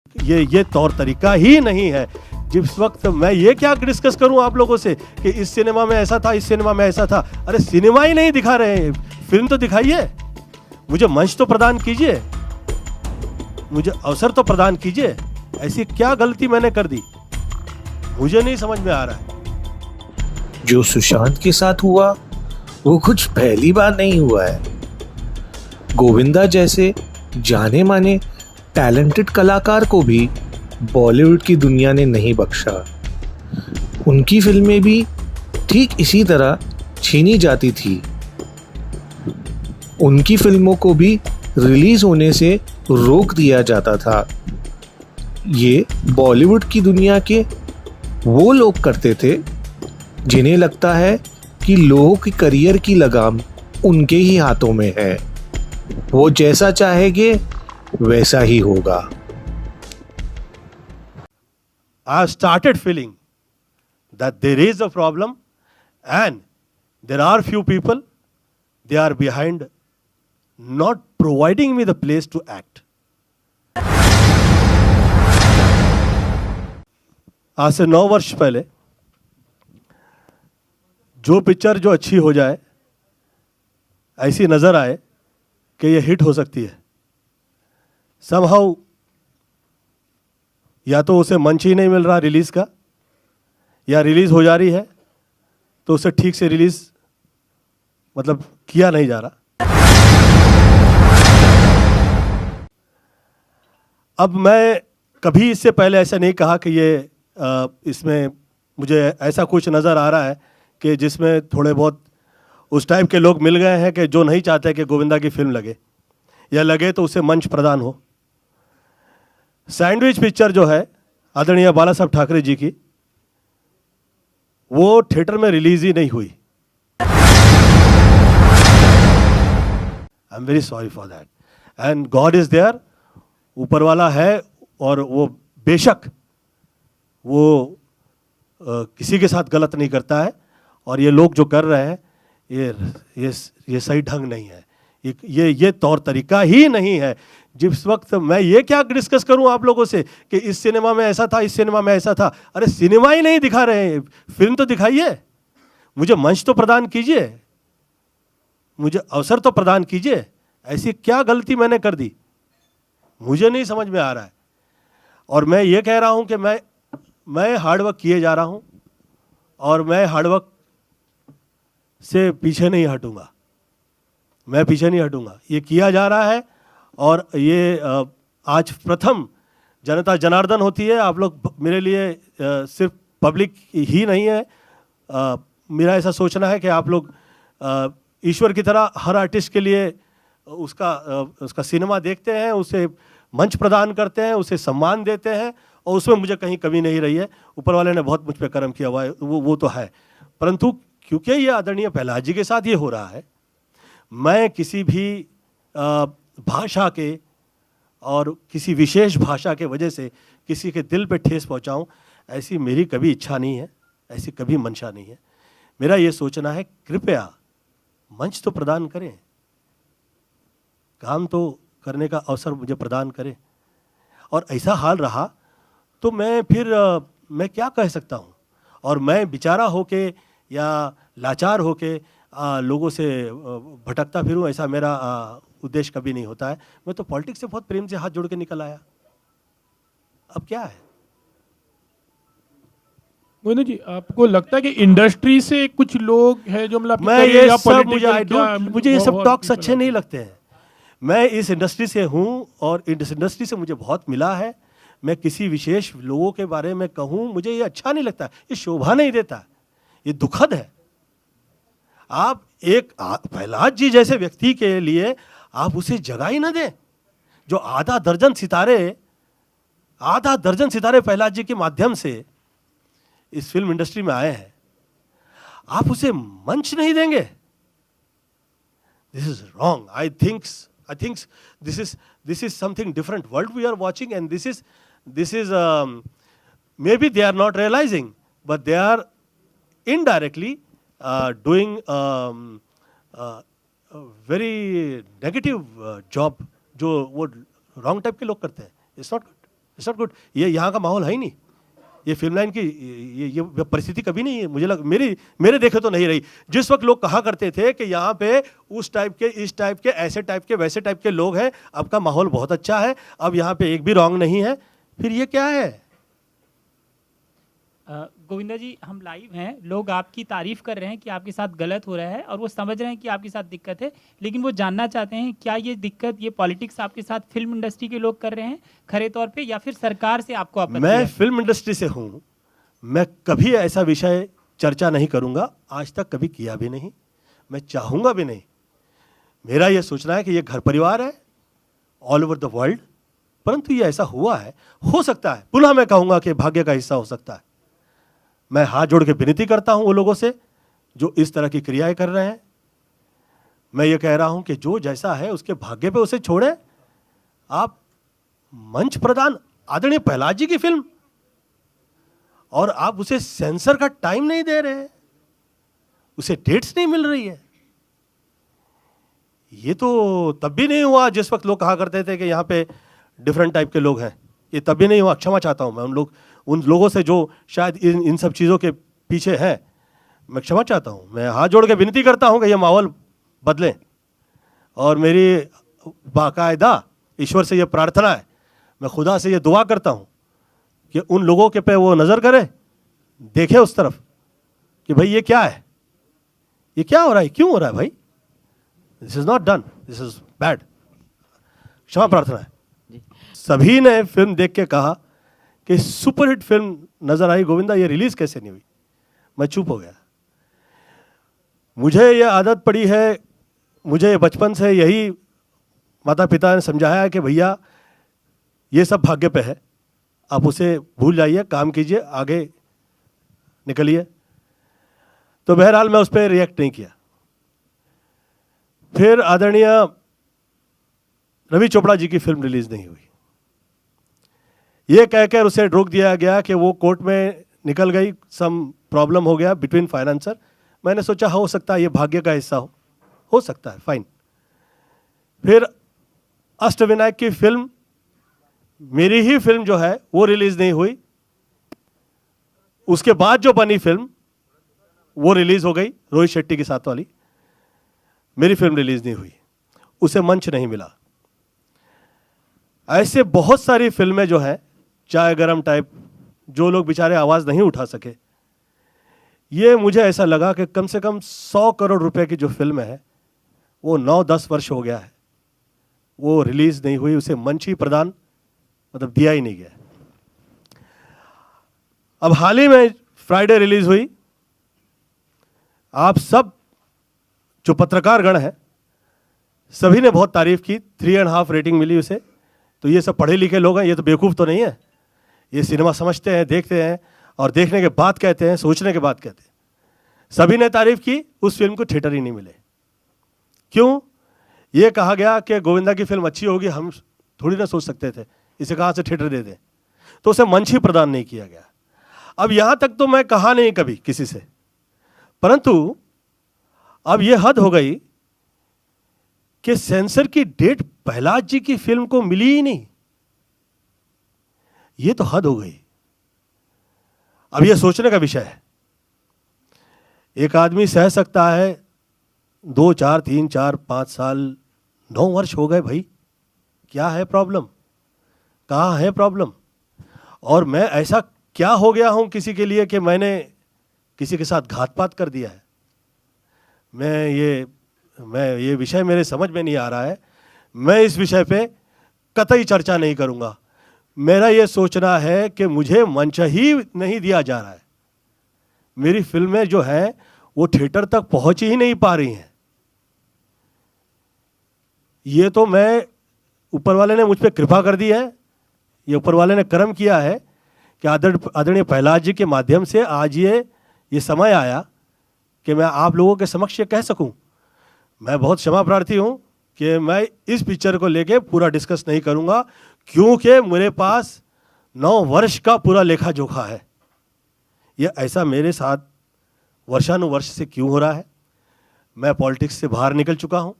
ये तौर तरीका ही नहीं है। जिस वक्त मैं ये क्या डिस्कस करूं आप लोगों से कि इस सिनेमा में ऐसा था, इस सिनेमा में ऐसा था। अरे सिनेमा ही नहीं दिखा रहे हैं, फिल्म तो दिखाइए, मुझे मंच तो प्रदान कीजिए, मुझे अवसर तो प्रदान कीजिए। ऐसी क्या गलती मैंने कर दी, मुझे नहीं समझ में आ रहा है। जो सुशांत के साथ हुआ वो कुछ पहली बार नहीं हुआ है। गोविंदा जैसे जाने माने टैलेंटेड कलाकार को भी बॉलीवुड की दुनिया ने नहीं बख्शा। उनकी फिल्में भी ठीक इसी तरह छीनी जाती थी। उनकी फिल्मों को भी रिलीज होने से रोक दिया जाता था। ये बॉलीवुड की दुनिया के वो लोग करते थे जिन्हें लगता है कि लोगों के करियर की लगाम उनके ही हाथों में है। वो जैसा चाहेंगे वैसा ही होगा। I started feeling that there is a problem and there are few people, they are behind not providing me the place to act. आज से 9 वर्ष पहले जो पिक्चर जो अच्छी हो जाए, ऐसी नजर आए कि ये हिट हो सकती है, somehow या तो उसे मंच ही नहीं मिल रहा रिलीज का, या रिलीज हो जा रही है तो उसे ठीक से रिलीज मतलब किया नहीं जा रहा। अब मैं कभी इससे पहले ऐसा नहीं कहा कि ये इसमें मुझे ऐसा कुछ नज़र आ रहा है कि जिसमें थोड़े बहुत उस टाइप के लोग मिल गए हैं कि जो नहीं चाहते कि गोविंदा की फिल्म लगे, या लगे तो उसे मंच प्रदान हो। सैंडविच पिक्चर जो है आदरणीय बाला साहब ठाकरे जी की, वो थिएटर में रिलीज ही नहीं हुई। I am very sorry for that and God is there, ऊपर वाला है और वो बेशक वो किसी के साथ गलत नहीं करता है। और ये लोग जो कर रहे हैं ये सही ढंग नहीं है, ये तौर तरीका ही नहीं है। जिस वक्त मैं ये क्या डिस्कस करूं आप लोगों से कि इस सिनेमा में ऐसा था, इस सिनेमा में ऐसा था। अरे सिनेमा ही नहीं दिखा रहे हैं, फिल्म तो दिखाइए, मुझे मंच तो प्रदान कीजिए, मुझे अवसर तो प्रदान कीजिए। ऐसी क्या गलती मैंने कर दी, मुझे नहीं समझ में आ रहा है। और मैं ये कह रहा हूं कि मैं हार्डवर्क किए जा रहा हूं और मैं हार्डवर्क से पीछे नहीं हटूंगा, मैं पीछे नहीं हटूंगा। ये किया जा रहा है और ये आज प्रथम जनता जनार्दन होती है। आप लोग मेरे लिए सिर्फ पब्लिक ही नहीं है, मेरा ऐसा सोचना है कि आप लोग ईश्वर की तरह हर आर्टिस्ट के लिए उसका सिनेमा देखते हैं, उसे मंच प्रदान करते हैं, उसे सम्मान देते हैं, और उसमें मुझे कहीं कमी नहीं रही है। ऊपर वाले ने बहुत मुझ पर कर्म किया हुआ है, वो तो है। परंतु क्योंकि ये आदरणीय प्रहलाद जी के साथ ये हो रहा है, मैं किसी भी भाषा के और किसी विशेष भाषा के वजह से किसी के दिल पे ठेस पहुंचाऊं, ऐसी मेरी कभी इच्छा नहीं है, ऐसी कभी मंशा नहीं है। मेरा ये सोचना है कृपया मंच तो प्रदान करें, काम तो करने का अवसर मुझे प्रदान करें। और ऐसा हाल रहा तो मैं फिर मैं क्या कह सकता हूँ। और मैं बेचारा होके या लाचार होके लोगों से भटकता फिरूं, ऐसा मेरा उद्देश्य कभी नहीं होता है। मैं तो पॉलिटिक्स से बहुत प्रेम से हाथ जोड़ के निकल आया, अब क्या है। गोविंदा जी, आपको लगता है कि इंडस्ट्री से कुछ लोग हैं जो मतलब मैं ये सब मुझे ये सब टॉक्स अच्छे नहीं लगते हैं। मैं इस इंडस्ट्री से हूं और इस इंडस्ट्री से मुझे बहुत मिला है। मैं किसी विशेष लोगों के बारे में कहूं, मुझे ये अच्छा नहीं लगता, ये शोभा नहीं देता, ये दुखद है। आप एक प्रहलाद जी जैसे व्यक्ति के लिए आप उसे जगह ही ना दें, जो आधा दर्जन सितारे प्रहलाद जी के माध्यम से इस फिल्म इंडस्ट्री में आए हैं, आप उसे मंच नहीं देंगे। This is wrong. I think this is something different world we are watching, and this is maybe they are not realizing, but they are indirectly doing very negative job जो वो wrong type के लोग करते हैं। It's not good. It's not good. ये यहाँ का माहौल है ही नहीं, ये फिल्म लाइन की ये परिस्थिति कभी नहीं है, मुझे मेरे देखे तो नहीं रही। जिस वक्त लोग कहा करते थे कि यहाँ पे उस टाइप के, इस टाइप के, ऐसे टाइप के, वैसे टाइप के लोग हैं, अब का माहौल बहुत अच्छा है, अब यहाँ पे एक भी रॉन्ग नहीं है, फिर ये क्या है? गोविंदा जी, हम लाइव हैं, लोग आपकी तारीफ कर रहे हैं कि आपके साथ गलत हो रहा है और वो समझ रहे हैं कि आपके साथ दिक्कत है, लेकिन वो जानना चाहते हैं क्या ये दिक्कत, ये पॉलिटिक्स आपके साथ फिल्म इंडस्ट्री के लोग कर रहे हैं खरे तौर पे, या फिर सरकार से आपको आपत्ति मैं है? फिल्म इंडस्ट्री से हूँ, मैं कभी ऐसा विषय चर्चा नहीं करूँगा, आज तक कभी किया भी नहीं, मैं चाहूँगा भी नहीं। मेरा ये सोचना है कि ये घर परिवार है ऑल ओवर द वर्ल्ड, परंतु ये ऐसा हुआ है, हो सकता है, पुनः मैं कहूँगा कि भाग्य का हिस्सा हो सकता है। मैं हाथ जोड़ के विनती करता हूं वो लोगों से जो इस तरह की क्रियाएं कर रहे हैं। मैं ये कह रहा हूं कि जो जैसा है उसके भाग्य पे उसे छोड़ें। आप मंच प्रदान, आदरणीय प्रहलाद जी की फिल्म, और आप उसे सेंसर का टाइम नहीं दे रहे, उसे डेट्स नहीं मिल रही है। ये तो तब भी नहीं हुआ जिस वक्त लोग कहा करते थे कि यहाँ पे डिफरेंट टाइप के लोग हैं, ये तब भी नहीं हुआ। क्षमा चाहता हूं मैं उन लोगों से जो शायद इन सब चीज़ों के पीछे हैं, मैं क्षमा चाहता हूं। मैं हाथ जोड़ के विनती करता हूं कि ये माहौल बदलें, और मेरी बाकायदा ईश्वर से ये प्रार्थना है, मैं खुदा से ये दुआ करता हूं कि उन लोगों के पे वो नज़र करे, देखे उस तरफ कि भाई ये क्या है, ये क्या हो रहा है, क्यों हो रहा है भाई, this is not done, this is bad. क्षमा प्रार्थना है। सभी ने फिल्म देख के कहा कि सुपरहिट फिल्म नजर आई, गोविंदा ये रिलीज कैसे नहीं हुई? मैं चुप हो गया। मुझे ये आदत पड़ी है, मुझे बचपन से यही माता पिता ने समझाया है कि भैया ये सब भाग्य पे है, आप उसे भूल जाइए, काम कीजिए, आगे निकलिए। तो बहरहाल मैं उस पर रिएक्ट नहीं किया। फिर आदरणीय रवि चोपड़ा जी की फिल्म रिलीज नहीं हुई, ये कहकर उसे रोक दिया गया कि वो कोर्ट में निकल गई, सम प्रॉब्लम हो गया बिटवीन फाइनेंसर। मैंने सोचा हो सकता है ये भाग्य का हिस्सा हो सकता है, फाइन। फिर अष्टविनायक की फिल्म, मेरी ही फिल्म जो है वो रिलीज नहीं हुई, उसके बाद जो बनी फिल्म वो रिलीज हो गई, रोहित शेट्टी के साथ वाली, मेरी फिल्म रिलीज नहीं हुई, उसे मंच नहीं मिला। ऐसे बहुत सारी फिल्में जो हैं चाय गरम टाइप, जो लोग बेचारे आवाज़ नहीं उठा सके, ये मुझे ऐसा लगा कि कम से कम 100 करोड़ रुपए की जो फिल्म है वो 9-10 वर्ष हो गया है, वो रिलीज नहीं हुई, उसे मंच ही प्रदान मतलब दिया ही नहीं गया। अब हाल ही में फ्राइडे रिलीज हुई, आप सब जो पत्रकार गण है सभी ने बहुत तारीफ की, 3.5 रेटिंग मिली उसे। तो ये सब पढ़े लिखे लोग हैं, ये तो बेवकूफ़ तो नहीं है, ये सिनेमा समझते हैं, देखते हैं, और देखने के बाद कहते हैं, सोचने के बाद कहते हैं। सभी ने तारीफ की, उस फिल्म को थिएटर ही नहीं मिले। क्यों? ये कहा गया कि गोविंदा की फिल्म अच्छी होगी, हम थोड़ी ना सोच सकते थे इसे कहाँ से थिएटर दे दें, तो उसे मंच ही प्रदान नहीं किया गया। अब यहाँ तक तो मैं कहा नहीं कभी किसी से, परंतु अब ये हद हो गई कि सेंसर की डेट प्रहलाद जी की फिल्म को मिली ही नहीं, ये तो हद हो गई। अब ये सोचने का विषय है, एक आदमी सह सकता है 2, 4, 3, 4, 5 साल, 9 वर्ष हो गए भाई, क्या है प्रॉब्लम, कहाँ है प्रॉब्लम? और मैं ऐसा क्या हो गया हूं किसी के लिए कि मैंने किसी के साथ घात-पात कर दिया है? मैं ये विषय मेरे समझ में नहीं आ रहा है। मैं इस विषय पे कतई चर्चा नहीं करूंगा। मेरा ये सोचना है कि मुझे मंच ही नहीं दिया जा रहा है, मेरी फिल्में जो हैं वो थिएटर तक पहुंच ही नहीं पा रही हैं। ये तो मैं, ऊपर वाले ने मुझ पर कृपा कर दी है, ये ऊपर वाले ने कर्म किया है कि आदरणीय प्रहलाद जी के माध्यम से आज ये समय आया कि मैं आप लोगों के समक्ष ये कह सकूं। मैं बहुत क्षमा प्रार्थी हूं कि मैं इस पिक्चर को लेके पूरा डिस्कस नहीं करूंगा, क्योंकि मेरे पास 9 वर्ष का पूरा लेखा जोखा है। ये ऐसा मेरे साथ वर्षानुवर्ष से क्यों हो रहा है? मैं पॉलिटिक्स से बाहर निकल चुका हूं,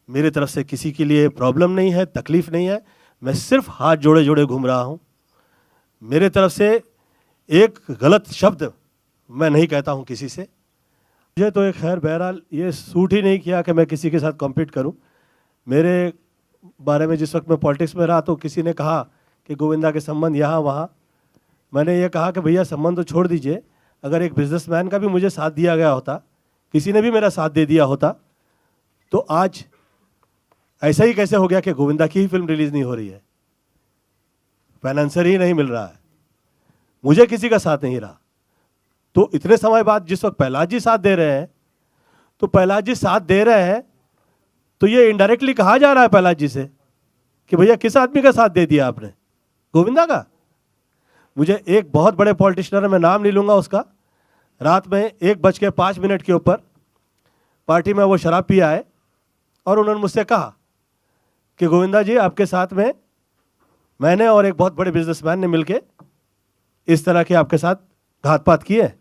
मेरे तरफ से किसी के लिए प्रॉब्लम नहीं है, तकलीफ नहीं है। मैं सिर्फ हाथ जोड़े जोड़े घूम रहा हूं मेरे तरफ से एक गलत शब्द मैं नहीं कहता हूं किसी से। मुझे तो एक खैर बहरहाल ये सूट ही नहीं किया कि मैं किसी के साथ कॉम्पीट करूं। मेरे बारे में जिस वक्त मैं पॉलिटिक्स में रहा तो किसी ने कहा कि गोविंदा के संबंध यहाँ वहाँ। मैंने ये कहा कि भैया संबंध तो छोड़ दीजिए, अगर एक बिजनेसमैन का भी मुझे साथ दिया गया होता, किसी ने भी मेरा साथ दे दिया होता, तो आज ऐसा ही कैसे हो गया कि गोविंदा की ही फिल्म रिलीज नहीं हो रही है, फाइनेंसर ही नहीं मिल रहा है, मुझे किसी का साथ नहीं रहा। तो इतने समय बाद जिस वक्त प्रहलाद जी साथ दे रहे हैं, तो प्रहलाद जी साथ दे रहे हैं तो ये इनडायरेक्टली कहा जा रहा है प्रहलाद जी से कि भैया किस आदमी का साथ दे दिया आपने, गोविंदा का। मुझे एक बहुत बड़े पॉलिटिशियन, मैं नाम नहीं लूंगा उसका, रात में 1:05 के ऊपर पार्टी में वो शराब पिया है और उन्होंने मुझसे कहा कि गोविंदा जी आपके साथ में मैंने और एक बहुत बड़े बिजनेसमैन ने मिलके इस तरह के आपके साथ घात पात किए।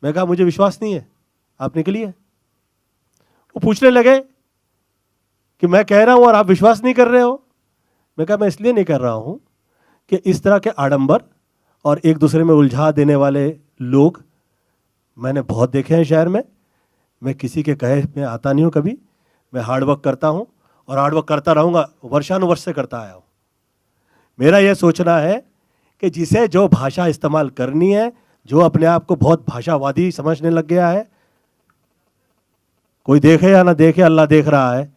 मैं कहा मुझे विश्वास नहीं है, आप निकलिए। वो पूछने लगे कि मैं कह रहा हूं और आप विश्वास नहीं कर रहे हो। मैं कहा मैं इसलिए नहीं कर रहा हूं कि इस तरह के आडंबर और एक दूसरे में उलझा देने वाले लोग मैंने बहुत देखे हैं शहर में। मैं किसी के कहे में आता नहीं हूं कभी, मैं हार्डवर्क करता हूं और हार्डवर्क करता रहूंगा, वर्षानुवर्ष से करता आया हूं। मेरा यह सोचना है कि जिसे जो भाषा इस्तेमाल करनी है, जो अपने आप को बहुत भाषावादी समझने लग गया है, कोई देखे या ना देखे अल्लाह देख रहा है,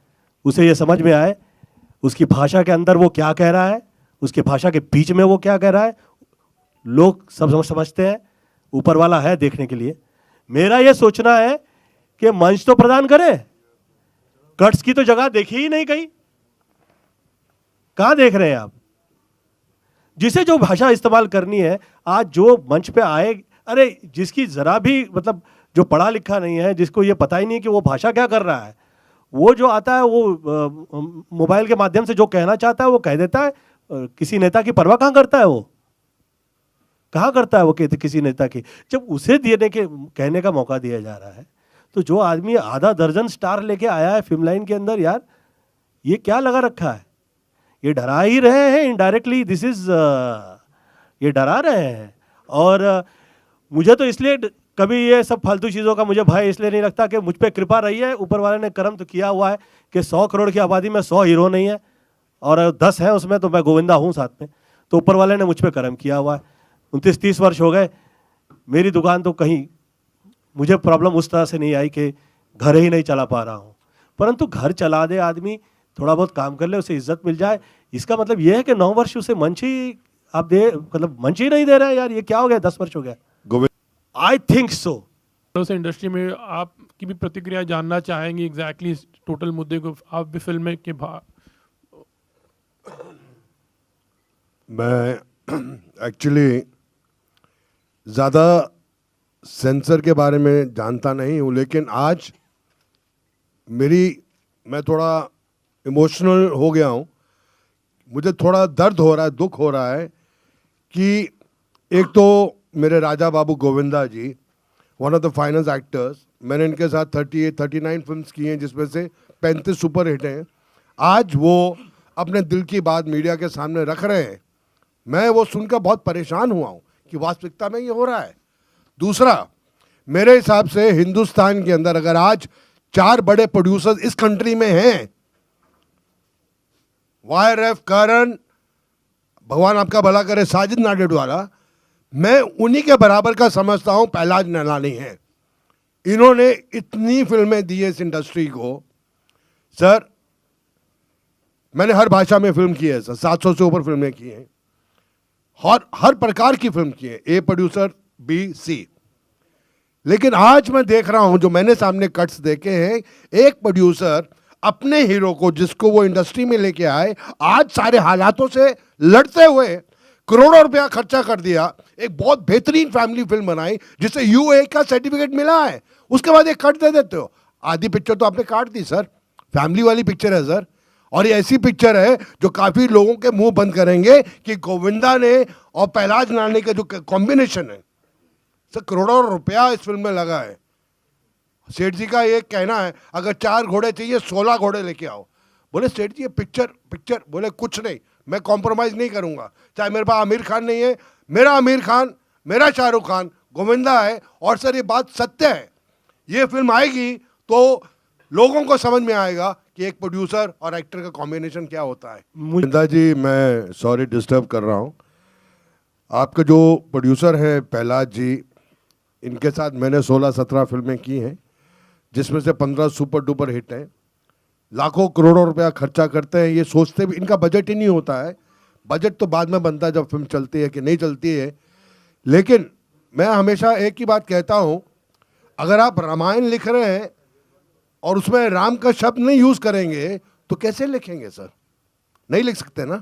उसे ये समझ में आए उसकी भाषा के अंदर वो क्या कह रहा है, उसकी भाषा के बीच में वो क्या कह रहा है। लोग सब समझते हैं, ऊपर वाला है देखने के लिए। मेरा ये सोचना है कि मंच तो प्रदान करे, कट्स की तो जगह देखी ही नहीं कहीं। कहां देख रहे हैं आप? जिसे जो भाषा इस्तेमाल करनी है, आज जो मंच पे आए, अरे जिसकी जरा भी मतलब जो पढ़ा लिखा नहीं है, जिसको ये पता ही नहीं कि वो भाषा क्या कर रहा है, वो जो आता है वो मोबाइल के माध्यम से जो कहना चाहता है वो कह देता है। किसी नेता की परवाह कहां करता है, वो कहां करता है वो किसी नेता की, जब उसे देने के कहने का मौका दिया जा रहा है। तो जो आदमी आधा दर्जन स्टार लेके आया है फिल्म लाइन के अंदर, यार ये क्या लगा रखा है? ये डरा ही रहे हैं इनडायरेक्टली, दिस इज ये डरा रहे हैं। और मुझे तो इसलिए कभी ये सब फालतू चीज़ों का मुझे भय इसलिए नहीं लगता कि मुझ पे कृपा रही है, ऊपर वाले ने कर्म तो किया हुआ है कि 100 करोड़ की आबादी में 100 हीरो नहीं है और 10 हैं उसमें, तो मैं गोविंदा हूँ साथ में। तो ऊपर वाले ने मुझ पे कर्म किया हुआ है। 29-30 वर्ष हो गए, मेरी दुकान तो कहीं मुझे प्रॉब्लम उस तरह से नहीं आई कि घर ही नहीं चला पा रहा हूँ, परंतु घर चला दे आदमी, थोड़ा बहुत काम कर ले, उसे इज्जत मिल जाए। इसका मतलब यह है कि 9 वर्ष उसे मंच ही आप दे, मतलब मंच ही नहीं दे रहे हैं। यार ये क्या हो गया, 10 वर्ष हो गया। I think so. से इंडस्ट्री में आपकी भी प्रतिक्रिया जानना चाहेंगे एग्जैक्टली टोटल मुद्दे को, आप भी फिल्म के मैं एक्चुअली ज़्यादा सेंसर के बारे में जानता नहीं हूँ, लेकिन आज मैं थोड़ा इमोशनल हो गया हूँ। मुझे थोड़ा दर्द हो रहा है, दुख हो रहा है कि एक तो मेरे Raja Babu Govinda ji, one of the finest actors, मैंने इनके साथ 39 फिल्म्स की हैं, जिसमें से 35 सुपर हिट हैं। आज वो अपने दिल की बात मीडिया के सामने रख रहे हैं। मैं वो सुनकर बहुत परेशान हुआ हूँ कि वास्तविकता में ये हो रहा है। दूसरा, मेरे हिसाब से हिंदुस्तान के अंदर अगर आज 4 बड़े प्रोड्यूसर्स इस कंट्री में हैं, YRF, करण, भगवान आपका भला करे, साजिद नाडियाडवाला, मैं उन्हीं के बराबर का समझता हूं प्रहलाद नैलानी है। इन्होंने इतनी फिल्में दी है इस इंडस्ट्री को। सर मैंने हर भाषा में फिल्म की है सर, 700 से ऊपर फिल्में की हैं, और हर प्रकार की फिल्म की है, ए प्रोड्यूसर, बी, सी। लेकिन आज मैं देख रहा हूं, जो मैंने सामने कट्स देखे हैं, एक प्रोड्यूसर अपने हीरो को, जिसको वो इंडस्ट्री में लेके आए, आज सारे हालातों से लड़ते हुए करोड़ों रुपया खर्चा कर दिया, एक बहुत बेहतरीन फैमिली फिल्म बनाई जिसे UA का सर्टिफिकेट मिला है। उसके बाद एक कट दे देते हो। आधी पिक्चर तो आपने काट दी सर, फैमिली वाली पिक्चर है सर, और ये ऐसी पिक्चर है जो काफी लोगों के मुंह बंद करेंगे कि गोविंदा ने और प्रहलाद नानी का जो कॉम्बिनेशन है सर, करोड़ों रुपया इस फिल्म में लगा है। सेठ जी का ये कहना है, अगर 4 घोड़े चाहिए 16 घोड़े लेके आओ। बोले सेठ जी ये पिक्चर, बोले कुछ नहीं, मैं कॉम्प्रोमाइज़ नहीं करूंगा। चाहे मेरे पास आमिर खान नहीं है, मेरा आमिर खान, मेरा शाहरुख खान, गोविंदा है। और सर ये बात सत्य है, ये फिल्म आएगी तो लोगों को समझ में आएगा कि एक प्रोड्यूसर और एक्टर का कॉम्बिनेशन क्या होता है। गोविंदा जी, मैं सॉरी डिस्टर्ब कर रहा हूँ। आपके जो प्रोड्यूसर हैं प्रहलाद जी, इनके साथ मैंने 16-17 फिल्में की हैं, जिसमें से 15 सुपर डुपर हिट हैं। लाखों करोड़ों रुपया खर्चा करते हैं, ये सोचते भी इनका बजट ही नहीं होता है। बजट तो बाद में बनता है जब फिल्म चलती है कि नहीं चलती है। लेकिन मैं हमेशा एक ही बात कहता हूँ, अगर आप रामायण लिख रहे हैं और उसमें राम का शब्द नहीं यूज करेंगे तो कैसे लिखेंगे सर? नहीं लिख सकते ना।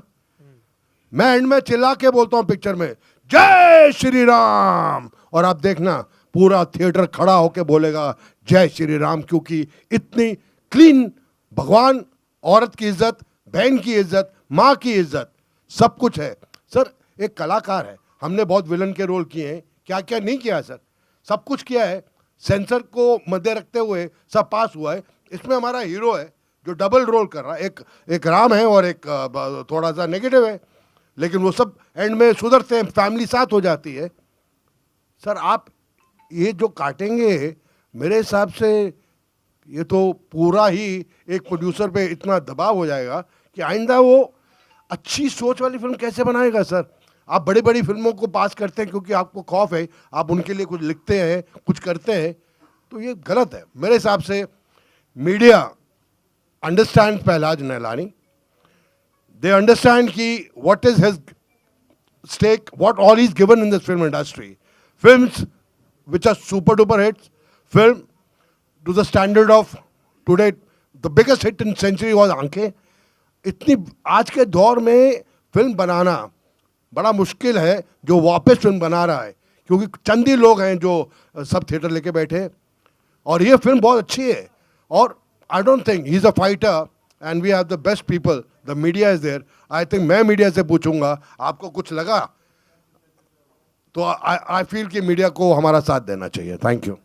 मैं एंड में चिल्ला के बोलता हूँ पिक्चर में, जय श्री राम, और आप देखना पूरा थिएटर खड़ा होके बोलेगा जय श्री राम, क्योंकि इतनी क्लीन भगवान, औरत की इज्जत, बहन की इज्जत, माँ की इज्जत, सब कुछ है। सर एक कलाकार है, हमने बहुत विलन के रोल किए हैं, क्या क्या नहीं किया है सर, सब कुछ किया है। सेंसर को मध्य रखते हुए सब पास हुआ है। इसमें हमारा हीरो है जो डबल रोल कर रहा है, एक राम है और एक थोड़ा सा नेगेटिव है, लेकिन वो सब एंड में सुधरते हैं, फैमिली साथ हो जाती है। सर आप ये जो काटेंगे, मेरे हिसाब से ये तो पूरा ही एक प्रोड्यूसर पे इतना दबाव हो जाएगा कि आइंदा वो अच्छी सोच वाली फिल्म कैसे बनाएगा सर? आप बड़ी बड़ी फिल्मों को पास करते हैं क्योंकि आपको खौफ है, आप उनके लिए कुछ लिखते हैं, कुछ करते हैं, तो ये गलत है मेरे हिसाब से। Media understand Prahlad Nihalani, they understand कि what is his stake, what all is given in this film industry. Films which are super duper hits, film to the standard of today, the biggest hit in century was आंखें। इतनी आज के दौर में film बनाना बड़ा मुश्किल है जो वापस फिल्म बना रहा है, क्योंकि चंद ही लोग हैं जो सब थिएटर लेके बैठे, और ये फिल्म बहुत अच्छी है। और I don't think he is a fighter and we have the best people, the media is there. I think मैं मीडिया से पूछूंगा आपको कुछ लगा तो आई फील कि मीडिया को हमारा साथ देना चाहिए। Thank you.